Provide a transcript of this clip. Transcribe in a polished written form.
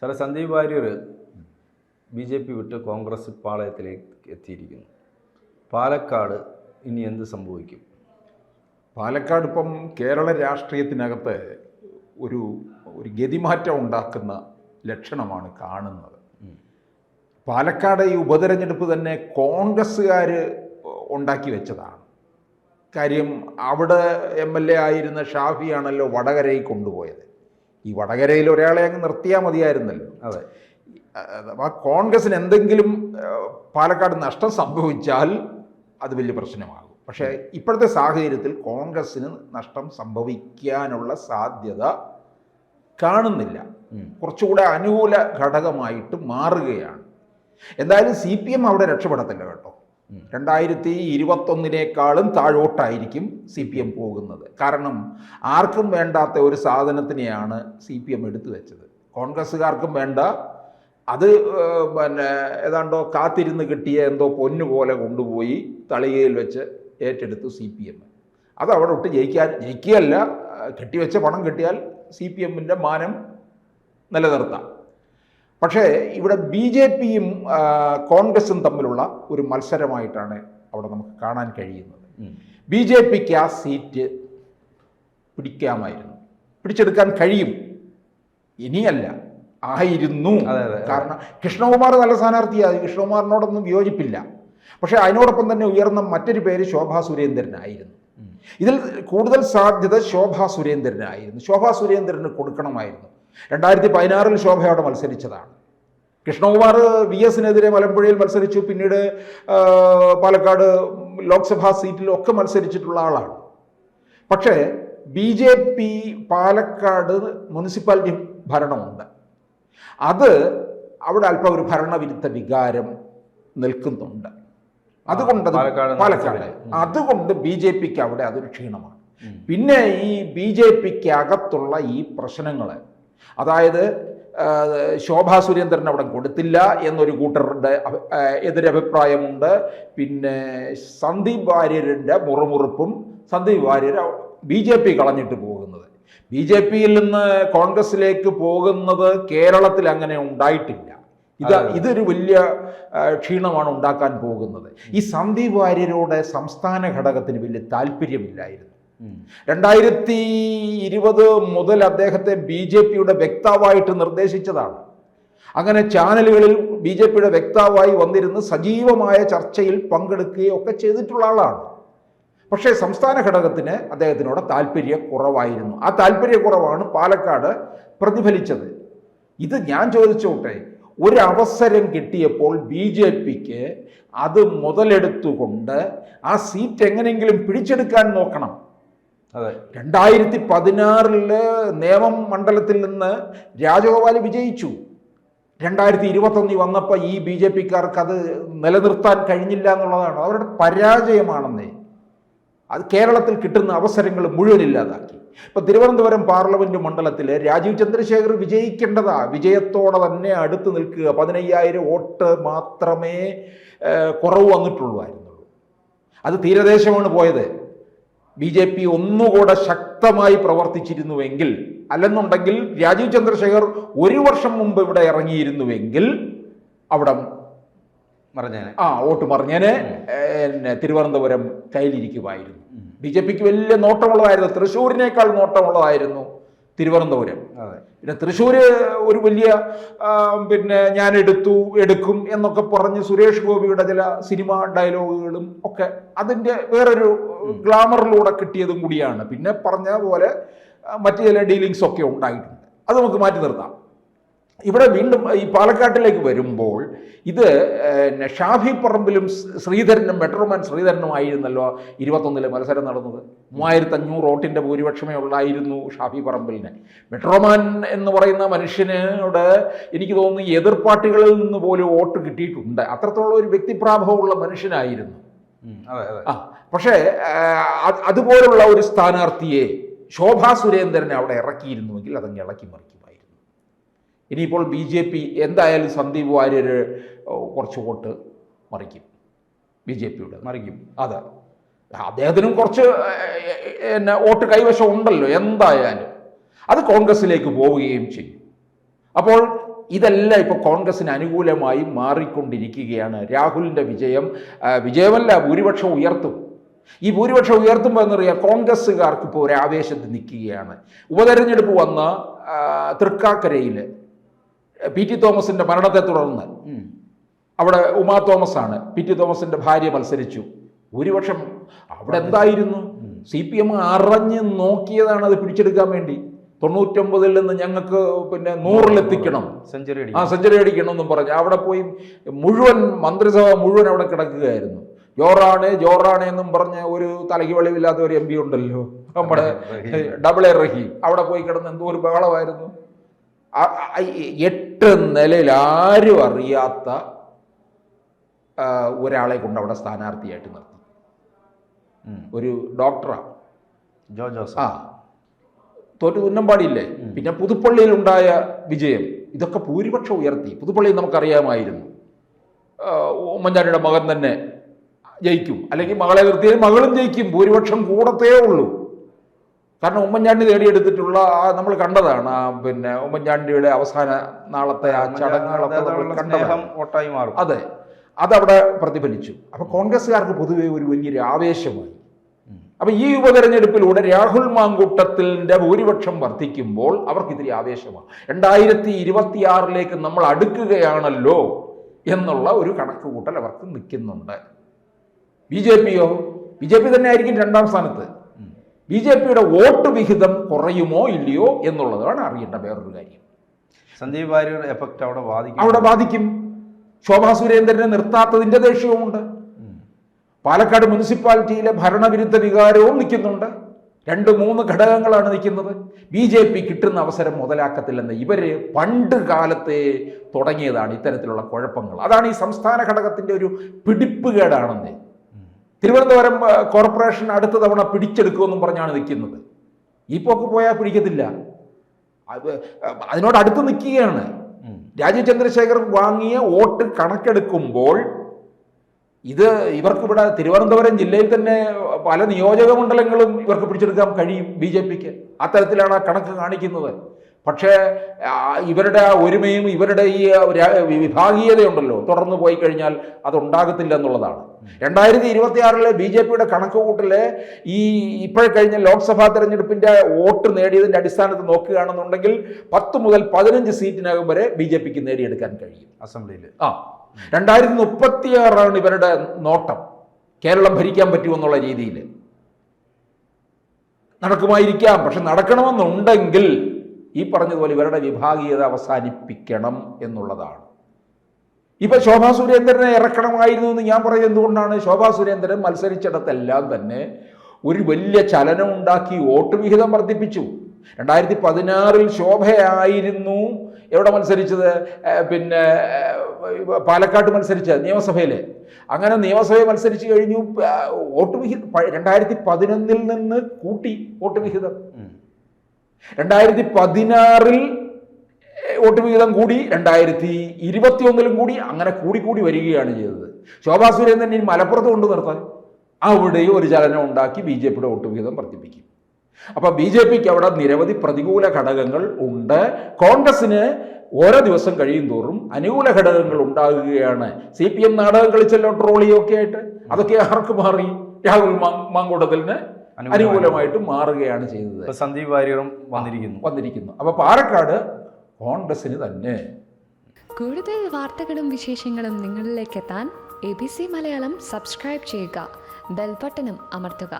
സാറേ, സന്ദീപ് വാര്യർ BJP വിട്ട് കോൺഗ്രസ് പാളയത്തിലേക്ക് എത്തിയിരിക്കുന്നു. പാലക്കാട് ഇനി എന്ത് സംഭവിക്കും? പാലക്കാട് ഇപ്പം കേരള രാഷ്ട്രീയത്തിനകത്ത് ഒരു ഗതിമാറ്റം ഉണ്ടാക്കുന്ന ലക്ഷണമാണ് കാണുന്നത്. പാലക്കാട് ഈ ഉപതെരഞ്ഞെടുപ്പ് തന്നെ കോൺഗ്രസ്സുകാർ ഉണ്ടാക്കി വെച്ചതാണ്. കാര്യം അവിടെ MLA ആയിരുന്ന ഷാഫിയാണല്ലോ വടകരയിൽ കൊണ്ടുപോയത്. ഈ വടകരയിൽ ഒരാളെ അങ്ങ് നിർത്തിയാൽ മതിയായിരുന്നല്ലോ. അതെ. ആ കോൺഗ്രസിന് എന്തെങ്കിലും പാലക്കാട് നഷ്ടം സംഭവിച്ചാൽ അത് വലിയ പ്രശ്നമാകും. പക്ഷേ ഇപ്പോഴത്തെ സാഹചര്യത്തിൽ കോൺഗ്രസ്സിന് നഷ്ടം സംഭവിക്കാനുള്ള സാധ്യത കാണുന്നില്ല. കുറച്ചുകൂടെ അനുകൂല ഘടകമായിട്ട് മാറുകയാണ്. എന്തായാലും CPM അവിടെ രക്ഷപ്പെടത്തില്ല കേട്ടോ. 2021 താഴോട്ടായിരിക്കും CPM പോകുന്നത്. കാരണം ആർക്കും വേണ്ടാത്ത ഒരു സാധനത്തിനെയാണ് CPM എടുത്തു വെച്ചത്. കോൺഗ്രസ്സുകാർക്കും വേണ്ട, അത് ഏതാണ്ടോ കാത്തിരുന്ന് കിട്ടിയ എന്തോ പൊന്നു പോലെ കൊണ്ടുപോയി തളികയിൽ വെച്ച് ഏറ്റെടുത്തു CPM. അത് അവിടെ ഒട്ട് ജയിക്കുകയല്ല, കെട്ടിവെച്ച പണം കിട്ടിയാൽ CPMൻ്റെ മാനം നിലനിർത്താം. പക്ഷേ ഇവിടെ BJPയും കോൺഗ്രസും തമ്മിലുള്ള ഒരു മത്സരമായിട്ടാണ് അവിടെ നമുക്ക് കാണാൻ കഴിയുന്നത്. BJPക്ക് ആ സീറ്റ് പിടിക്കാമായിരുന്നു, പിടിച്ചെടുക്കാൻ കഴിയും, ഇനിയല്ല ആയിരുന്നു. കാരണം കൃഷ്ണകുമാർ നല്ല സ്ഥാനാർത്ഥിയായി, കൃഷ്ണകുമാറിനോടൊന്നും വിയോജിപ്പില്ല. പക്ഷേ അതിനോടൊപ്പം തന്നെ ഉയർന്ന മറ്റൊരു പേര് ശോഭാ സുരേന്ദ്രനായിരുന്നു. ഇതിൽ കൂടുതൽ സാധ്യത ശോഭാ സുരേന്ദ്രനായിരുന്നു. ശോഭാ സുരേന്ദ്രന് കൊടുക്കണമായിരുന്നു. 2016 ശോഭയോടെ മത്സരിച്ചതാണ്. കൃഷ്ണകുമാർ VSനെതിരെ മലമ്പുഴയിൽ മത്സരിച്ചു, പിന്നീട് പാലക്കാട് ലോക്സഭാ സീറ്റിലൊക്കെ മത്സരിച്ചിട്ടുള്ള ആളാണ്. പക്ഷേ BJP പാലക്കാട് മുനിസിപ്പാലിറ്റി ഭരണമുണ്ട്. അത് അവിടെ അല്പം ഒരു ഭരണവിരുദ്ധ വികാരം നിൽക്കുന്നുണ്ട്. അതുകൊണ്ട് പാലക്കാട് അതുകൊണ്ട് BJPക്ക് അവിടെ അതൊരു ക്ഷീണമാണ്. പിന്നെ ഈ BJPക്ക് അകത്തുള്ള ഈ പ്രശ്നങ്ങൾ, അതായത് ശോഭാ സുരേന്ദ്രൻ അവിടെ കൊടുത്തില്ല എന്നൊരു കൂട്ടരുടെ എതിരഭിപ്രായമുണ്ട്. പിന്നെ സന്ദീപ് വാര്യരുടെ മുറുമുറുപ്പും, സന്ദീപ് വാര്യർ BJP കളഞ്ഞിട്ട് പോകുന്നത്, BJPയിൽ നിന്ന് കോൺഗ്രസിലേക്ക് പോകുന്നത് കേരളത്തിൽ അങ്ങനെ ഉണ്ടായിട്ടില്ല. ഇതൊരു വലിയ ക്ഷീണമാണ് ഉണ്ടാക്കാൻ പോകുന്നത്. ഈ സന്ദീപ് വാര്യരോട് സംസ്ഥാന ഘടകത്തിന് വലിയ താല്പര്യമില്ലായിരുന്നു. 2020 മുതൽ അദ്ദേഹത്തെ BJPയുടെ വക്താവായിട്ട് നിർദ്ദേശിച്ചതാണ്. അങ്ങനെ ചാനലുകളിൽ BJPയുടെ വക്താവായി വന്നിരുന്ന് സജീവമായ ചർച്ചയിൽ പങ്കെടുക്കുകയും ഒക്കെ ചെയ്തിട്ടുള്ള ആളാണ്. പക്ഷേ സംസ്ഥാന ഘടകത്തിന് അദ്ദേഹത്തിനോട് താല്പര്യക്കുറവായിരുന്നു. ആ താല്പര്യക്കുറവാണ് പാലക്കാട് പ്രതിഫലിച്ചത്. ഇത് ഞാൻ ചോദിച്ചോട്ടെ, ഒരവസരം കിട്ടിയപ്പോൾ BJPക്ക് അത് മുതലെടുത്തുകൊണ്ട് ആ സീറ്റ് എങ്ങനെയെങ്കിലും പിടിച്ചെടുക്കാൻ നോക്കണം. 2016 നേമം മണ്ഡലത്തിൽ നിന്ന് രാജഗോപാൽ വിജയിച്ചു. 2021 വന്നപ്പോൾ ഈ BJPക്കാർക്ക് അത് നിലനിർത്താൻ കഴിഞ്ഞില്ല എന്നുള്ളതാണ് അവരുടെ പരാജയമാണെന്നേ. അത് കേരളത്തിൽ കിട്ടുന്ന അവസരങ്ങൾ മുഴുവൻ ഇല്ലാതാക്കി. ഇപ്പം തിരുവനന്തപുരം പാർലമെൻറ്റ് മണ്ഡലത്തിൽ രാജീവ് ചന്ദ്രശേഖർ വിജയിക്കേണ്ടതാ, വിജയത്തോടെ തന്നെ അടുത്ത് നിൽക്കുക. 15,000 വോട്ട് മാത്രമേ കുറവ് വന്നിട്ടുള്ളായിരുന്നുള്ളൂ. അത് തീരദേശമാണ് പോയത്. BJP ഒന്നുകൂടെ ശക്തമായി പ്രവർത്തിച്ചിരുന്നുവെങ്കിൽ, അല്ലെന്നുണ്ടെങ്കിൽ രാജീവ് ചന്ദ്രശേഖർ 1 വർഷം മുമ്പ് ഇവിടെ ഇറങ്ങിയിരുന്നുവെങ്കിൽ അവിടെ വോട്ട് മറിഞ്ഞേനെ തിരുവനന്തപുരം കയ്യിലിരിക്കുമായിരുന്നു. BJPക്ക് വലിയ നോട്ടമുള്ളതായിരുന്നു. തൃശ്ശൂരിനേക്കാൾ നോട്ടമുള്ളതായിരുന്നു തിരുവനന്തപുരം. പിന്നെ തൃശ്ശൂർ ഒരു വലിയ ഞാൻ എടുക്കും എന്നൊക്കെ പറഞ്ഞ് സുരേഷ് ഗോപിയുടെ ചില സിനിമ ഡയലോഗുകളും ഒക്കെ അതിൻ്റെ വേറൊരു ഗ്ലാമറിലൂടെ കിട്ടിയതും കൂടിയാണ്. പിന്നെ പറഞ്ഞ പോലെ മറ്റു ചില ഡീലിങ്സ് ഒക്കെ ഉണ്ടായിട്ടുണ്ട്. അത് നമുക്ക് മാറ്റി നിർത്താം. ഇവിടെ വീണ്ടും ഈ പാലക്കാട്ടിലേക്ക് വരുമ്പോൾ ഇത് ഷാഫി പറമ്പിലും ശ്രീധരനും, മെട്രോമാൻ ശ്രീധരനുമായിരുന്നല്ലോ 21 മത്സരം നടന്നത്. 3500 വോട്ടിൻ്റെ ഭൂരിപക്ഷമേ ഉള്ളായിരുന്നു ഷാഫി പറമ്പിലിന്. മെട്രോമാൻ എന്ന് പറയുന്ന മനുഷ്യനോട് എനിക്ക് തോന്നുന്നു എതിർ പാർട്ടികളിൽ നിന്ന് പോലും വോട്ട് കിട്ടിയിട്ടുണ്ട്. അത്രത്തോളം ഒരു വ്യക്തിപ്രാഭവമുള്ള മനുഷ്യനായിരുന്നു. പക്ഷേ അതുപോലുള്ള ഒരു സ്ഥാനാർത്ഥിയെ ശോഭാ സുരേന്ദ്രനെ അവിടെ ഇറക്കിയിരുന്നുവെങ്കിൽ അതങ്ങ് ഇളക്കി മറിക്കുമായിരുന്നു. ഇനിയിപ്പോൾ BJP എന്തായാലും സന്ദീപ് വാര്യർ കുറച്ച് വോട്ട് മറിക്കും, BJPയുടെ മറിക്കും. അതെ, അദ്ദേഹത്തിനും കുറച്ച് വോട്ട് കൈവശം ഉണ്ടല്ലോ. എന്തായാലും അത് കോൺഗ്രസിലേക്ക് പോവുകയും ചെയ്യും. അപ്പോൾ ഇതെല്ലാം ഇപ്പോൾ കോൺഗ്രസിന് അനുകൂലമായി മാറിക്കൊണ്ടിരിക്കുകയാണ്. രാഹുലിൻ്റെ വിജയമല്ല, ഭൂരിപക്ഷം ഉയർത്തും. ഈ ഭൂരിപക്ഷം ഉയർത്തുമ്പോൾ എന്നറിയാം, കോൺഗ്രസ്സുകാർക്ക് ഇപ്പോൾ ഒരു ആവേശത്തിൽ നിൽക്കുകയാണ്. ഉപതെരഞ്ഞെടുപ്പ് വന്ന തൃക്കാക്കരയിൽ പി ടി തോമസിൻ്റെ മരണത്തെ തുടർന്ന് അവിടെ ഉമാ തോമസാണ്, പി ടി തോമസിൻ്റെ ഭാര്യ മത്സരിച്ചു. ഭൂരിപക്ഷം അവിടെ എന്തായിരുന്നു? CPM അറിഞ്ഞ് നോക്കിയതാണ് അത് പിടിച്ചെടുക്കാൻ വേണ്ടി. 99-ൽ നിന്ന് ഞങ്ങൾക്ക് 100-ലെത്തിക്കണം, സെഞ്ചുറി അടിക്കണം എന്നും പറഞ്ഞ് അവിടെ പോയി മുഴുവൻ മന്ത്രിസഭ മുഴുവൻ അവിടെ കിടക്കുകയായിരുന്നു. ജോറാണ് എന്നും പറഞ്ഞ ഒരു തലയ്ക്ക് വെളിവില്ലാത്ത ഒരു MP ഉണ്ടല്ലോ, നമ്മുടെ ഡബിൾ എ റഹീം. അവിടെ പോയി കിടന്ന് എന്തോ ഒരു ബഹളമായിരുന്നു. 8 നിലയിൽ ആരും അറിയാത്ത ഒരാളെ കൊണ്ട് അവിടെ സ്ഥാനാർത്ഥിയായിട്ട് നിർത്തി. ഒരു ഡോക്ടറാണ്, തോറ്റു തുന്നമ്പാടിയില്ലേ. പിന്നെ പുതുപ്പള്ളിയിലുണ്ടായ വിജയം, ഇതൊക്കെ ഭൂരിപക്ഷം ഉയർത്തി. പുതുപ്പള്ളിയിൽ നമുക്കറിയാമായിരുന്നു ഉമ്മൻചാണ്ടിയുടെ മകൻ തന്നെ ജയിക്കും, അല്ലെങ്കിൽ മകളെ നിർത്തിയാൽ മകളും ജയിക്കും, ഭൂരിപക്ഷം കൂടത്തേ ഉള്ളൂ. കാരണം ഉമ്മൻചാണ്ടി നേടിയെടുത്തിട്ടുള്ള നമ്മൾ കണ്ടതാണ്. ഉമ്മൻചാണ്ടിയുടെ അവസാന നാളത്തെ ആ ചടങ്ങുകളൊക്കെ കണ്ടതാണ്. അതെ, അതവിടെ പ്രതിഫലിച്ചു. അപ്പോൾ കോൺഗ്രസ്സുകാർക്ക് പൊതുവെ ഒരു വലിയൊരു ആവേശമായി. അപ്പം ഈ ഉപതെരഞ്ഞെടുപ്പിലൂടെ രാഹുൽ മാങ്കൂട്ടത്തിൻ്റെ ഭൂരിപക്ഷം വർദ്ധിക്കുമ്പോൾ അവർക്ക് ഇത്തിരി ആവേശമാണ്. 2026 നമ്മൾ അടുക്കുകയാണല്ലോ എന്നുള്ള ഒരു കണക്കുകൂട്ടൽ അവർക്ക് നിൽക്കുന്നുണ്ട്. BJP തന്നെ ആയിരിക്കും 2ാം സ്ഥാനത്ത്. BJPയുടെ വോട്ട് വിഹിതം കുറയുമോ ഇല്ലയോ എന്നുള്ളതാണ് അറിയേണ്ട വേറൊരു കാര്യം. സന്ദീപ് വാര്യരുടെ എഫക്റ്റ് അവിടെ ബാധിക്കും. ശോഭാ സുരേന്ദ്രനെ നിർത്താത്തതിൻ്റെ ദേഷ്യവുമുണ്ട്. പാലക്കാട് മുനിസിപ്പാലിറ്റിയിലെ ഭരണവിരുദ്ധ വികാരവും നിൽക്കുന്നുണ്ട്. 2-3 ഘടകങ്ങളാണ് നിൽക്കുന്നത്. BJP കിട്ടുന്ന അവസരം മുതലാക്കത്തില്ലെന്ന് ഇവര് പണ്ട് കാലത്തെ തുടങ്ങിയതാണ് ഇത്തരത്തിലുള്ള കുഴപ്പങ്ങൾ. അതാണ് ഈ സംസ്ഥാന ഘടകത്തിൻ്റെ ഒരു പിടിപ്പുകേടാണെന്ന്. തിരുവനന്തപുരം കോർപ്പറേഷൻ അടുത്ത തവണ പിടിച്ചെടുക്കുമെന്നും പറഞ്ഞാണ് നിൽക്കുന്നത്. ഈ പോക്ക് പോയാൽ പിടിക്കത്തില്ല. അതിനോട് അടുത്ത് നിൽക്കുകയാണ്. രാജീവ് ചന്ദ്രശേഖർ വാങ്ങിയ വോട്ട് കണക്കെടുക്കുമ്പോൾ ഇവർക്കിവിടെ തിരുവനന്തപുരം ജില്ലയിൽ തന്നെ പല നിയോജക മണ്ഡലങ്ങളും ഇവർക്ക് പിടിച്ചെടുക്കാൻ കഴിയും BJPക്ക്. അത്തരത്തിലാണ് ആ കണക്ക് കാണിക്കുന്നത്. പക്ഷേ ഇവരുടെ ആ ഒരുമയും ഇവരുടെ ഈ വിഭാഗീയതയുണ്ടല്ലോ തുടർന്ന് പോയി കഴിഞ്ഞാൽ അതുണ്ടാകത്തില്ല എന്നുള്ളതാണ്. 2026 BJPയുടെ കണക്കുകൂട്ടല് ഇപ്പോൾ കഴിഞ്ഞ ലോക്സഭാ തെരഞ്ഞെടുപ്പിന്റെ വോട്ട് നേടിയതിന്റെ അടിസ്ഥാനത്തിൽ നോക്കുകയാണെന്നുണ്ടെങ്കിൽ 10 മുതൽ 15 സീറ്റിനകം വരെ BJPക്ക് നേടിയെടുക്കാൻ കഴിയും അസംബ്ലിയിൽ. 2036 ഇവരുടെ നോട്ടം. കേരളം ഭരിക്കാൻ പറ്റുമെന്നുള്ള രീതിയിൽ നടക്കുമായിരിക്കാം. പക്ഷെ നടക്കണമെന്നുണ്ടെങ്കിൽ ഈ പറഞ്ഞതുപോലെ ഇവരുടെ വിഭാഗീയത അവസാനിപ്പിക്കണം എന്നുള്ളതാണ്. ഇപ്പൊ ശോഭാ സുരേന്ദ്രനെ ഇറക്കണമായിരുന്നു എന്ന് ഞാൻ പറയുന്നത് എന്തുകൊണ്ടാണ്? ശോഭാ സുരേന്ദ്രൻ മത്സരിച്ചിടത്തെല്ലാം തന്നെ ഒരു വലിയ ചലനം ഉണ്ടാക്കി വോട്ട് വിഹിതം വർദ്ധിപ്പിച്ചു. 2016 ശോഭയായിരുന്നു എവിടെ മത്സരിച്ചത്? പാലക്കാട്ട് മത്സരിച്ച നിയമസഭയിൽ. അങ്ങനെ നിയമസഭയിൽ മത്സരിച്ച് കഴിഞ്ഞു. വോട്ട് വിഹിതം 2011 നിന്ന് കൂട്ടി വോട്ട് വിഹിതം. 2016 വോട്ട് വിഹിതം കൂടി, 2021 കൂടി. അങ്ങനെ കൂടി വരികയാണ് ചെയ്തത്. ശോഭാ സുരേന്ദ്രൻ ഇനി മലപ്പുറത്ത് കൊണ്ട് നിർത്താൻ അവിടെയും ഒരു ചലനം ഉണ്ടാക്കി BJPയുടെ വോട്ട് വിഹിതം വർദ്ധിപ്പിക്കും. അപ്പോൾ BJPക്ക് അവിടെ നിരവധി പ്രതികൂല ഘടകങ്ങൾ ഉണ്ട്. കോൺഗ്രസിന് ഓരോ ദിവസം കഴിയും തോറും അനുകൂല ഘടകങ്ങൾ ഉണ്ടാകുകയാണ്. CPM നാടകം കളിച്ചല്ലോ ട്രോളിയൊക്കെ ആയിട്ട്. അതൊക്കെ ആർക്ക് മാറി? രാഹുൽ മാങ്കൂട്ടത്തിന് അനുകൂലമായിട്ട് മാറുകയാണ് ചെയ്തത്. സന്ദീപ് വാര്യറും വന്നിരിക്കുന്നു. അപ്പോൾ പാലക്കാട് കോൺഗ്രസിന് തന്നെ. കൂടുതൽ വാർത്തകളും വിശേഷങ്ങളും നിങ്ങളിലേക്ക് എത്താൻ ABC മലയാളം സബ്സ്ക്രൈബ് ചെയ്യുക, ബെൽ ബട്ടണും അമർത്തുക.